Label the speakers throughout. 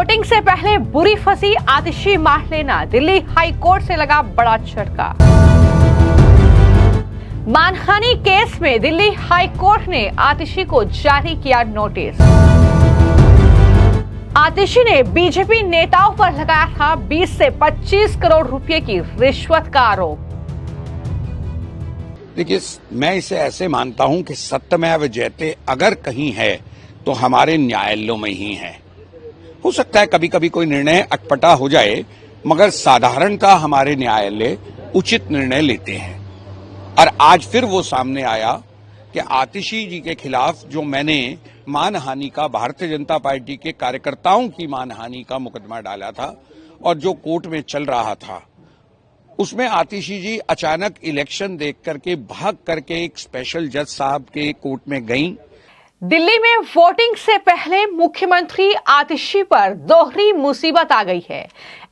Speaker 1: Voting से पहले बुरी फंसी आतिशी मार लेना, दिल्ली हाई कोर्ट से लगा बड़ा झटका। मानहानि केस में दिल्ली हाई कोर्ट ने आतिशी को जारी किया नोटिस। आतिशी ने बीजेपी नेताओं पर लगाया था 20 से 25 करोड़ रुपए की रिश्वत का आरोप।
Speaker 2: देखिए, मैं इसे ऐसे मानता हूं कि सत्यमेव जयते अगर कहीं है तो हमारे न्यायालयों में ही है। हो सकता है कभी कभी कोई निर्णय अटपटा हो जाए, मगर साधारणतः हमारे न्यायालय उचित निर्णय लेते हैं। और आज फिर वो सामने आया कि आतिशी जी के खिलाफ जो मैंने मानहानि का, भारतीय जनता पार्टी के कार्यकर्ताओं की मानहानि का मुकदमा डाला था और जो कोर्ट में चल रहा था, उसमें आतिशी जी अचानक इलेक्शन देख करके भाग करके एक स्पेशल जज साहब के कोर्ट में गईं।
Speaker 1: दिल्ली में वोटिंग से पहले मुख्यमंत्री आतिशी पर दोहरी मुसीबत आ गई है।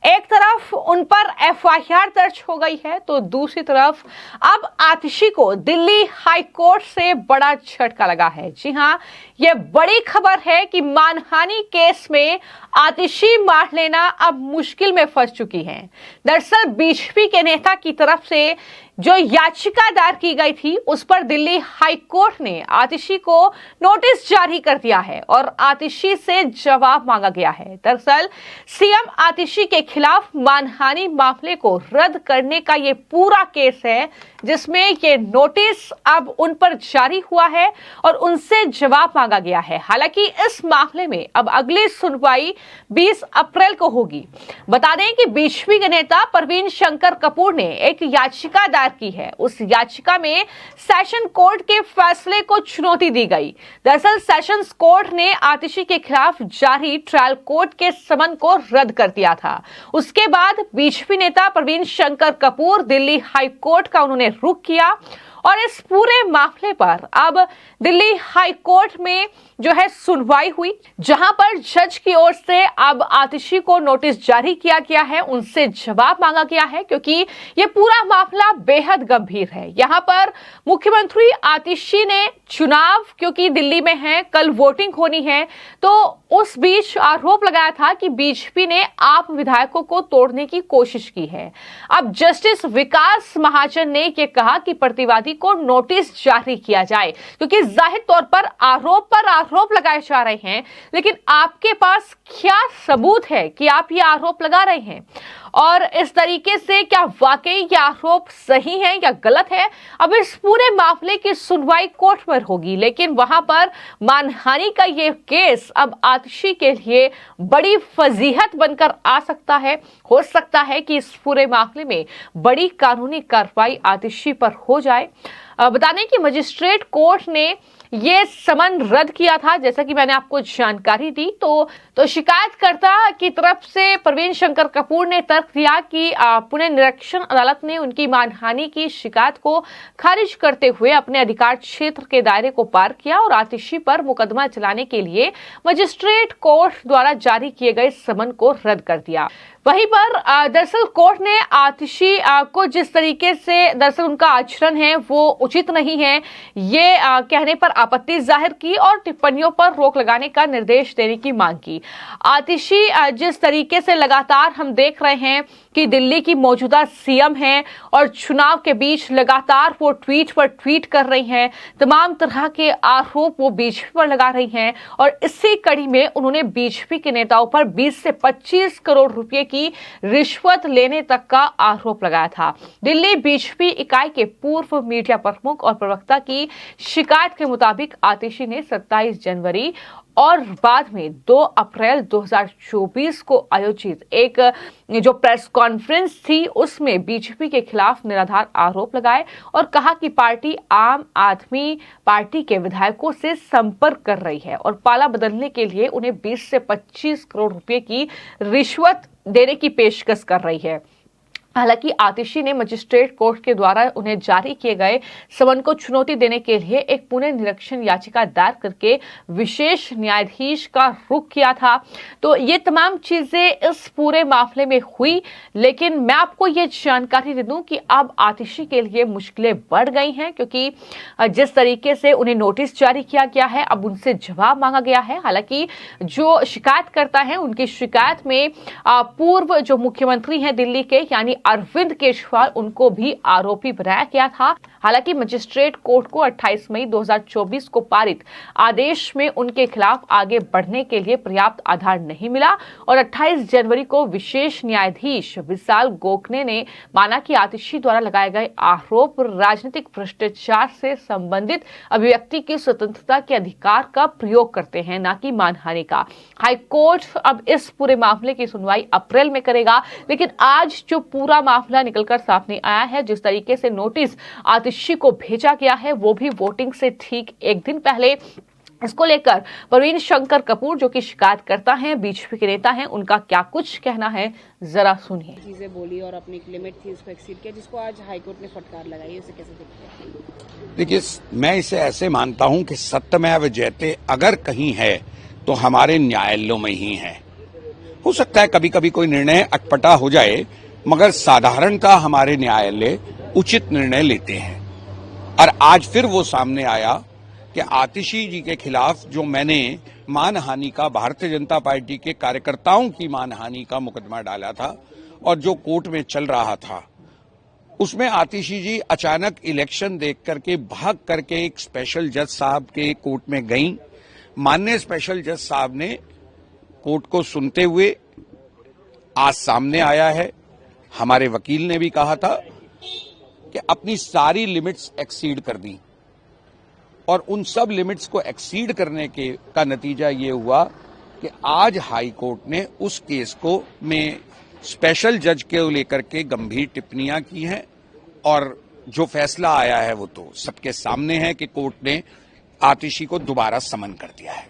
Speaker 1: एक तरफ उन पर एफआईआर दर्ज हो गई है तो दूसरी तरफ अब आतिशी को दिल्ली हाई कोर्ट से बड़ा झटका लगा है। जी हां, यह बड़ी खबर है कि मानहानि केस में आतिशी मार लेना अब मुश्किल में फंस चुकी है। दरअसल बीजेपी के नेता की तरफ से जो याचिका दायर की गई थी, उस पर दिल्ली हाई कोर्ट ने आतिशी को नोटिस जारी कर दिया है और आतिशी से जवाब मांगा गया है। दरअसल सीएम आतिशी के खिलाफ मानहानि मामले को रद्द करने का ये पूरा केस है, जिसमें ये नोटिस अब उन पर जारी हुआ है और उनसे जवाब मांगा गया है। हालांकि इस मामले में अब अगली सुनवाई 20 अप्रैल को होगी। बता दें कि बीजेपी के नेता प्रवीण शंकर कपूर ने एक याचिका दायर की है। उस याचिका में सेशन कोर्ट के फैसले को चुनौती दी गई। दरअसल सेशंस कोर्ट ने आतिशी के खिलाफ जारी ट्रायल कोर्ट के समन को रद्द कर दिया था। उसके बाद बीजेपी नेता प्रवीण शंकर कपूर दिल्ली हाई कोर्ट का उन्होंने रुख किया और इस पूरे मामले पर अब दिल्ली हाई कोर्ट में जो है सुनवाई हुई, जहां पर जज की ओर से अब आतिशी को नोटिस जारी किया गया है, उनसे जवाब मांगा गया है, क्योंकि ये पूरा मामला बेहद गंभीर है। यहां पर मुख्यमंत्री आतिशी ने चुनाव क्योंकि दिल्ली में है, कल वोटिंग होनी है, तो उस बीच आरोप लगाया था कि बीजेपी ने आप विधायकों को तोड़ने की कोशिश की है। अब जस्टिस विकास महाजन ने यह कहा कि प्रतिवादी को नोटिस जारी किया जाए, क्योंकि जाहिर तौर पर आरोप लगाए जा रहे हैं, लेकिन आपके पास क्या सबूत है कि आप ये आरोप लगा रहे हैं और इस तरीके से क्या वाकई ये आरोप सही है या गलत है। अब इस पूरे मामले की सुनवाई कोर्ट में होगी, लेकिन वहां पर मानहानि का ये केस अब आतिशी के लिए बड़ी फजीहत बनकर आ सकता है। हो सकता है कि इस पूरे मामले में बड़ी कानूनी कार्रवाई आतिशी पर हो जाए। बता दें कि मजिस्ट्रेट कोर्ट ने ये समन रद्द किया था, जैसा कि मैंने आपको जानकारी दी। तो शिकायतकर्ता की तरफ से प्रवीण शंकर कपूर ने तर्क दिया कि पुणे निरीक्षण अदालत ने उनकी मानहानि की शिकायत को खारिज करते हुए अपने अधिकार क्षेत्र के दायरे को पार किया और आतिशी पर मुकदमा चलाने के लिए मजिस्ट्रेट कोर्ट द्वारा जारी किए गए समन को रद्द कर दिया। वहीं पर दरअसल कोर्ट ने आतिशी को जिस तरीके से दरअसल उनका आचरण है वो उचित नहीं है, ये कहने पर आपत्ति जाहिर की और टिप्पणियों पर रोक लगाने का निर्देश देने की मांग की। आतिशी जिस तरीके से लगातार हम देख रहे हैं कि दिल्ली की मौजूदा सीएम हैं और चुनाव के बीच लगातार वो ट्वीट पर ट्वीट कर रही हैं, तमाम तरह के आरोप वो बीजेपी पर लगा रही हैं और इसी कड़ी में उन्होंने बीजेपी के नेताओं पर 20 से 25 करोड़ रुपए की रिश्वत लेने तक का आरोप लगाया था। दिल्ली बीजेपी इकाई के पूर्व मीडिया प्रमुख और प्रवक्ता की शिकायत के मुताबिक आतिशी ने 27 जनवरी और बाद में 2 अप्रैल 2024 को आयोजित एक जो प्रेस कॉन्फ्रेंस थी, उसमें बीजेपी के खिलाफ निराधार आरोप लगाए और कहा कि पार्टी आम आदमी पार्टी के विधायकों से संपर्क कर रही है और पाला बदलने के लिए उन्हें 20 से 25 करोड़ रुपए की रिश्वत देने की पेशकश कर रही है। हालांकि आतिशी ने मजिस्ट्रेट कोर्ट के द्वारा उन्हें जारी किए गए समन को चुनौती देने के लिए एक पुनर्निरीक्षण याचिका दायर करके विशेष न्यायाधीश का रुख किया था। तो ये तमाम चीजें इस पूरे मामले में हुई, लेकिन मैं आपको ये जानकारी दे दूं कि अब आतिशी के लिए मुश्किलें बढ़ गई हैं, क्योंकि जिस तरीके से उन्हें नोटिस जारी किया गया है, अब उनसे जवाब मांगा गया है। हालांकि जो शिकायतकर्ता है, उनकी शिकायत में पूर्व जो मुख्यमंत्री हैं दिल्ली के, यानी अरविंद केजरीवाल, उनको भी आरोपी बनाया गया था। हालांकि मजिस्ट्रेट कोर्ट को 28 मई 2024 को पारित आदेश में उनके खिलाफ आगे बढ़ने के लिए पर्याप्त आधार नहीं मिला और 28 जनवरी को विशेष न्यायाधीश विशाल गोखले ने माना कि आतिशी द्वारा लगाए गए आरोप राजनीतिक भ्रष्टाचार से संबंधित अभिव्यक्ति की स्वतंत्रता के अधिकार का प्रयोग करते हैं, न कि मानहानि का। हाईकोर्ट अब इस पूरे मामले की सुनवाई अप्रैल में करेगा, लेकिन आज जो पूरा मामला निकलकर सामने आया है, जिस तरीके से नोटिस आतिशी को भेजा गया है, वो भी वोटिंग से ठीक एक दिन पहले। इसको लेकर प्रवीण शंकर कपूर, जो कि शिकायतकर्ता हैं, बीजेपी के नेता हैं, उनका क्या कुछ कहना है, जरा सुनिए।
Speaker 3: चीजें बोली और अपनी लिमिट थी उसको एक्सीड किया, जिसको आज हाईकोर्ट ने फटकार लगाई, उसे कैसे देखते हैं?
Speaker 2: देखिए, मैं इसे ऐसे मानता हूं कि सत्यमेव जयते अगर कहीं है तो हमारे न्यायालयों में ही है। हो सकता है कभी कभी कोई निर्णय अटपटा हो जाए, मगर साधारणतः हमारे न्यायालय उचित निर्णय लेते हैं। और आज फिर वो सामने आया कि आतिशी जी के खिलाफ जो मैंने मानहानि का, भारतीय जनता पार्टी के कार्यकर्ताओं की मानहानि का मुकदमा डाला था और जो कोर्ट में चल रहा था, उसमें आतिशी जी अचानक इलेक्शन देख करके भाग करके एक स्पेशल जज साहब के कोर्ट में गईं। माननीय स्पेशल जज साहब ने कोर्ट को सुनते हुए आज सामने आया है, हमारे वकील ने भी कहा था कि अपनी सारी लिमिट्स एक्सीड कर दी और उन सब लिमिट्स को एक्सीड करने का नतीजा ये हुआ कि आज हाई कोर्ट ने उस केस को में स्पेशल जज के लेकर के गंभीर टिप्पणियां की हैं और जो फैसला आया है वो तो सबके सामने है कि कोर्ट ने आतिशी को दोबारा समन कर दिया है।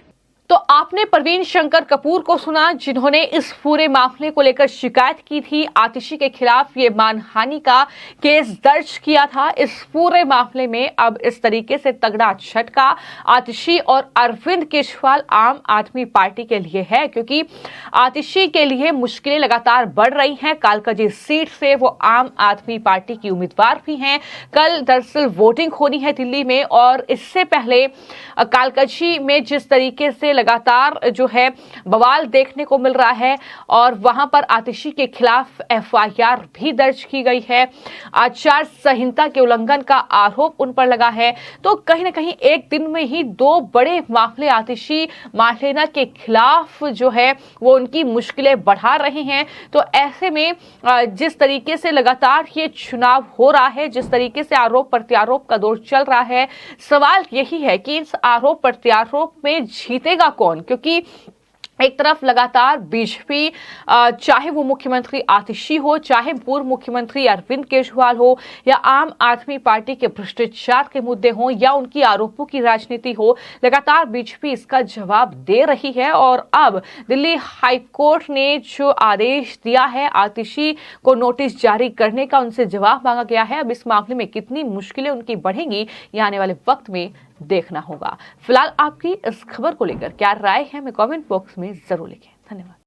Speaker 1: तो आपने प्रवीण शंकर कपूर को सुना, जिन्होंने इस पूरे मामले को लेकर शिकायत की थी, आतिशी के खिलाफ ये मानहानि का केस दर्ज किया था। इस पूरे मामले में अब इस तरीके से तगड़ा झटका आतिशी और अरविंद केजरीवाल आम आदमी पार्टी के लिए है, क्योंकि आतिशी के लिए मुश्किलें लगातार बढ़ रही हैं। कालकाजी सीट से वो आम आदमी पार्टी की उम्मीदवार भी हैं। कल दरअसल वोटिंग होनी है दिल्ली में, और इससे पहले कालकाजी में जिस तरीके से लगातार जो है बवाल देखने को मिल रहा है और वहां पर आतिशी के खिलाफ एफआईआर भी दर्ज की गई है, आचार संहिता के उल्लंघन का आरोप उन पर लगा है। तो कहीं ना कहीं एक दिन में ही दो बड़े मामले आतिशी मार्लेना के खिलाफ जो है वो उनकी मुश्किलें बढ़ा रहे हैं। तो ऐसे में जिस तरीके से लगातार ये चुनाव हो रहा है, जिस तरीके से आरोप प्रत्यारोप का दौर चल रहा है, सवाल यही है कि इस आरोप प्रत्यारोप में जीतेगा कौन? क्योंकि एक तरफ लगातार बीजेपी, चाहे वो मुख्यमंत्री आतिशी हो, चाहे पूर्व मुख्यमंत्री अरविंद केजरीवाल हो, या आम आदमी पार्टी के भ्रष्टाचार के मुद्दे हों, या उनकी आरोपों की राजनीति हो, लगातार बीजेपी इसका जवाब दे रही है। और अब दिल्ली हाईकोर्ट ने जो आदेश दिया है आतिशी को नोटिस जारी करने का, उनसे जवाब मांगा गया है। अब इस मामले में कितनी मुश्किलें उनकी बढ़ेंगी, ये आने वाले वक्त में देखना होगा। फिलहाल आपकी इस खबर को लेकर क्या राय है, हमें कमेंट बॉक्स में जरूर लिखें। धन्यवाद।